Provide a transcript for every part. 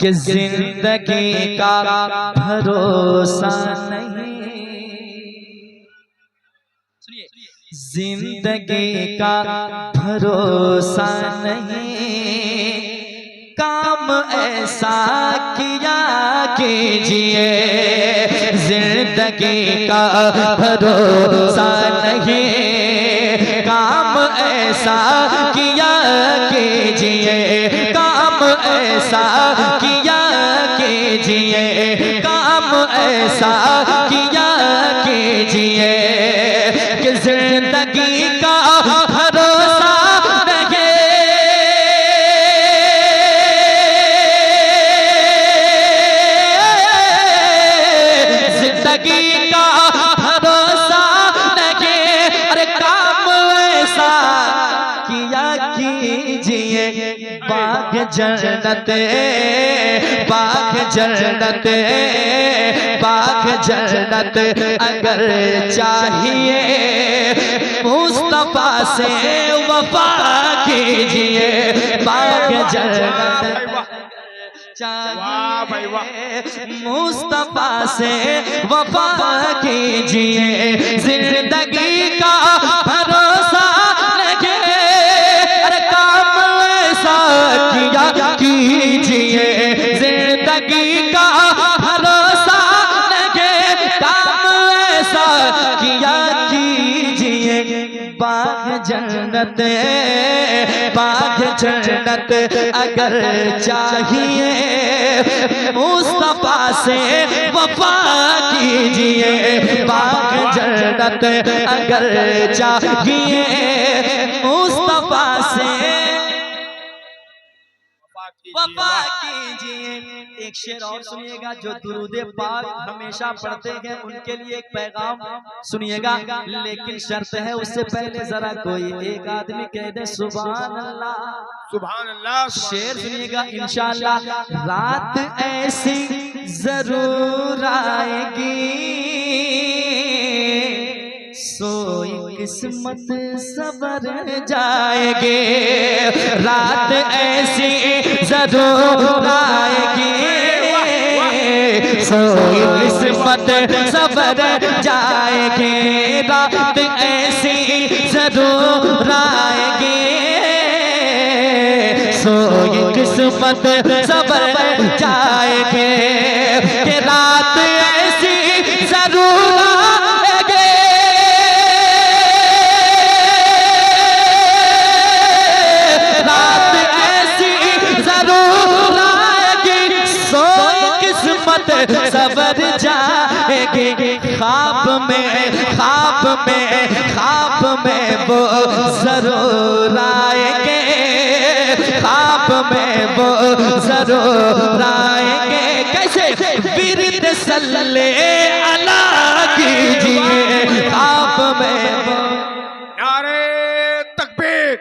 कि जिंदगी का भरोसा नहीं, जिंदगी का भरोसा नहीं, काम ऐसा किया कीजिए, जिंदगी का भरोसा नहीं, काम ऐसा किया कीजिए, काम ऐसा किया कीजिए, काम ऐसा किया कीजिए कि जिंदगी का भरोसा नहीं, जिंदगी का भरोसा नहीं, अरे काम ऐसा किया कीजिए, बाग जन्नत, बाग जन्नत, बाग जन्नत अगर चाहिए, मुस्तफा से वफा कीजिए, बाग जन्नत चाहिए, मुस्तफा से वफा कीजिए, जिंदगी का भरोसा लगे, अरे काम ऐसा किया कीजिए, जिंदगी का भरोसा लगे, काम ऐसा किया कीजिए, बाग जन्नत, बाग जन्नत अगर चाहिए, मुस्तफा से वफा कीजिए, बाग जन्नत अगर चाहिए, मुस्तफा से वफा कीजिए। एक शेर और सुनिएगा, जो दुरूदे पाक हमेशा पढ़ते हैं उनके लिए एक पैगाम सुनिएगा, लेकिन शर्त है उससे पहले जरा कोई एक आदमी कह दे सुभान अल्लाह, सुभान अल्लाह। शेर सुनिएगा इंशाअल्लाह। रात ऐसी जरूर आएगी, सोई किस्मत सबर जाएगी, रात ऐसी जरूर आएगी, सोई किस्मत सबर जाएगी, रात ऐसी जरूर आएगी, सोई किस्मत सबर जाएगी, कि रात ऐसी जरूर आएगी, रात ऐसी जरूर आएगी, सोई किस्मत सबर जाएगी, ख्वाब में, ख्वाब में, ख्वाब में वो जरूर आएंगे, ख्वाब में वो जरूर आएंगे, कैसे विरद सल्ले अला कीजिए, ख्वाब में वो। नारे तकबीर,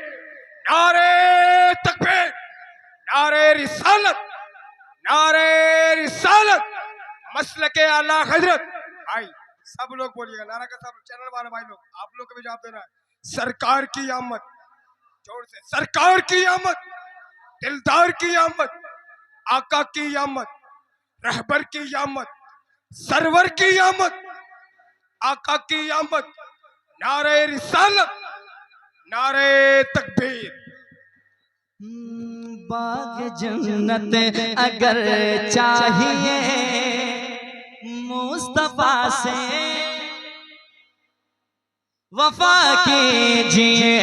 नारे तकबीर, नारे रिसालत, नारे रिसालत, मसलके आला हजरत। भाई सब लोग बोलिएगा नारा का, सब चैनल वाले भाई लोग, आप लोग को भी जवाब देना है। सरकार की आमद, जोर से, सरकार की आमद, दिलदार की आमद, आका की आमद, रहबर की आमद, सरवर की आमद, आका की आमद, नारे रिसालत, नारे तकबीर। बाग जन्नत अगर चाहिए, मुस्तफा से वफा कीजिए,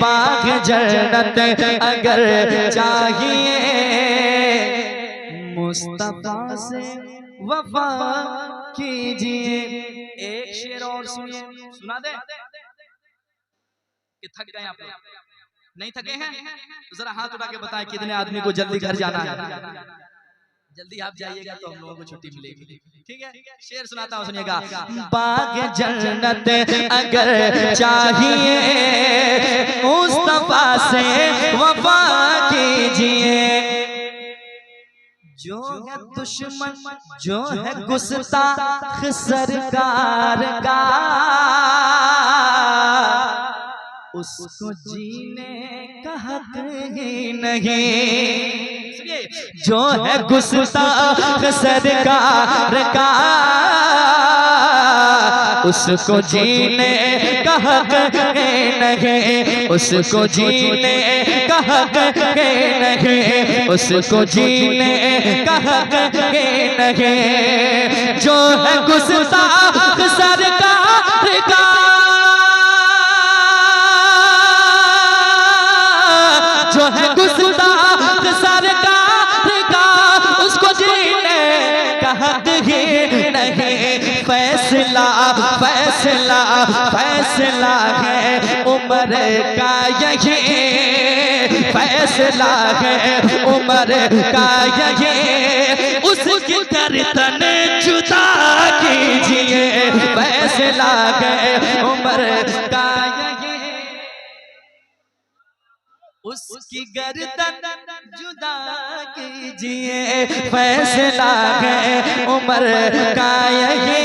बाग जन्नत अगर चाहिए, मुस्तफा से वफा कीजिए। एक शेर और सुनिए, सुना दे कि थक गए आप लोग? नहीं थके हैं तो जरा हाथ उठा के बताएं कितने आदमी को जल्दी घर जाना है। जल्दी आप जाइएगा तो हम लोगों को छुट्टी मिलेगी, ठीक है? शेर सुनाता हूँ, सुनिएगा। बाग जन्नत अगर चाहिए, मुस्तफा से वफा कीजिए, जो है दुश्मन, जो है गुस्ताख सरकार का, उसको जीने का हक ही नहीं। जो है गुस्ताख सरकार का उसको जीने का हक नहीं, उसको जीने का हक नहीं, उसको जीने का हक नहीं। जो है गुस्ताख सरकार का जो है गुस्ताख सरकार का उसको जीने का हक ही नहीं। फैसला फैसला फैसला है उम्र का यही, फैसला है उम्र का यही, उसकी गर्दन जुदा कीजिए। फैसला है उम्र का यही, उसकी गर्दन जुदा कीजिए। फैसला है उम्र का यही,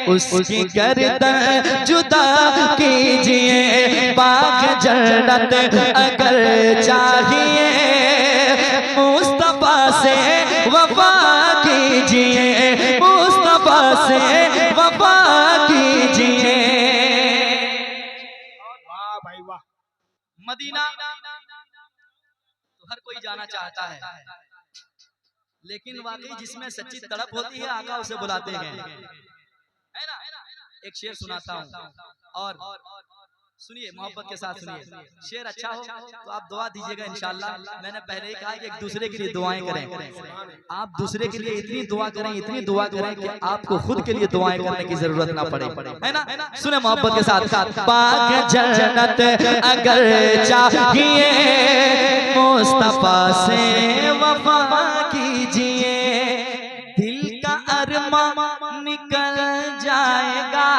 उसकी गर्दन जुदा कीजिए। बाग जन्नत अगर चाहिए मुस्तफा से वफा कीजिए, मुस्तफा से वफा कीजिए। वाह भाई वाह। मदीना तो हर कोई जाना चाहता है, लेकिन वाकई जिसमें सच्ची तड़प होती है आका उसे बुलाते हैं, है ना। एक शेर सुनाता हूँ और सुनिए, मोहब्बत के साथ सुनिए। शेर अच्छा हो तो आप दुआ दीजिएगा इंशाअल्लाह। मैंने पहले ही कहा कि एक दूसरे के लिए दुआएं करें। आप दूसरे के लिए इतनी दुआ करें, इतनी दुआ करें कि आपको खुद के लिए दुआएं करने की जरूरत ना पड़े, है ना। सुने मोहब्बत के साथ। बाग जन्नत अगर चाहिए मुस्तफा से वफा कीजिए। दिल का अरमान निकल जाएगा,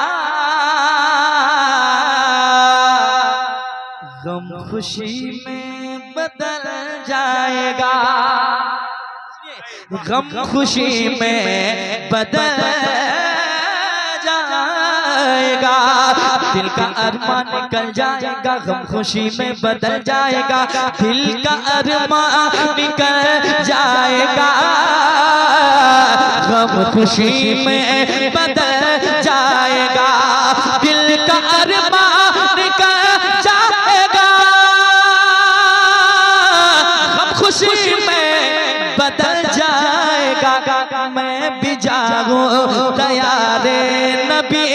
गम खुशी में बदल जाएगा, गम खुशी में बदल जाएगा। दिल का अरमान निकल जाएगा, गम खुशी में बदल जाएगा। दिल का अरमान निकल जाएगा, गम खुशी में बदल जाएगा। दिल का अरमान निकल जाएगा, गम खुशी में बदल जाएगा। मैं भी जागूं तैयारे नबी,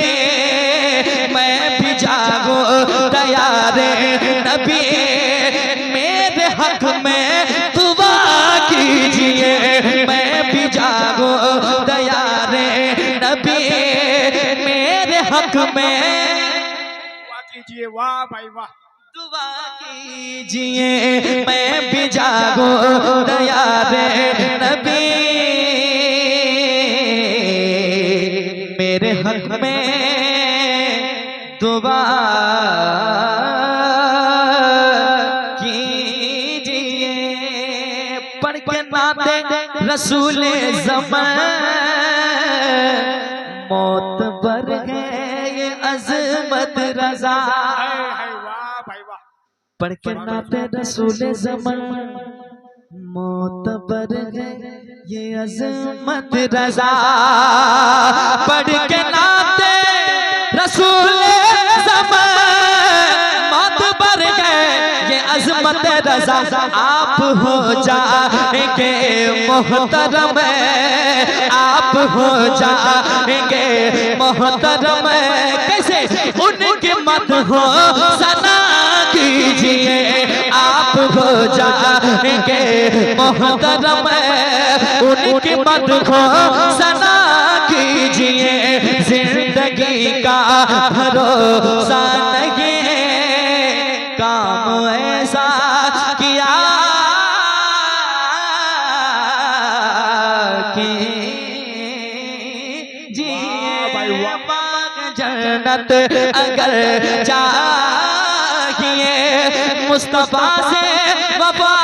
मैं भी जागूं तैयारे नबी। मेरे हक में दुआ कीजिए, मैं भी जागूं तैयारे नबी। मेरे हक में दुआ कीजिए। वाह भाई वाह। दुआ कीजिए, मैं भी जागूं तैयारे नबी। मेरे हक में दुआ कीजिए। पढ़ के नाते रसूल ज़मान मौत बर है ये अज़मत रज़ा। वाह भाई वाह। पढ़ के नाते रसूल ज़मान मौत बर है ये अज़मत रज़ा। पढ़ के नाते रसूल ज़मान मौत बर है ये अज़मत रज़ा। आप हो जाएंगे मोहतरम, आप हो जाएंगे मोहतरम। कैसे उनके मत हो सना कीजिए, आप हो जाएंगे मोहतरम। उनकी मत हो सना कीजिए। जिंदगी का भरोसा नहीं, काम ऐसा किया जन्नत अगर चाहिए मुस्तफा से वफा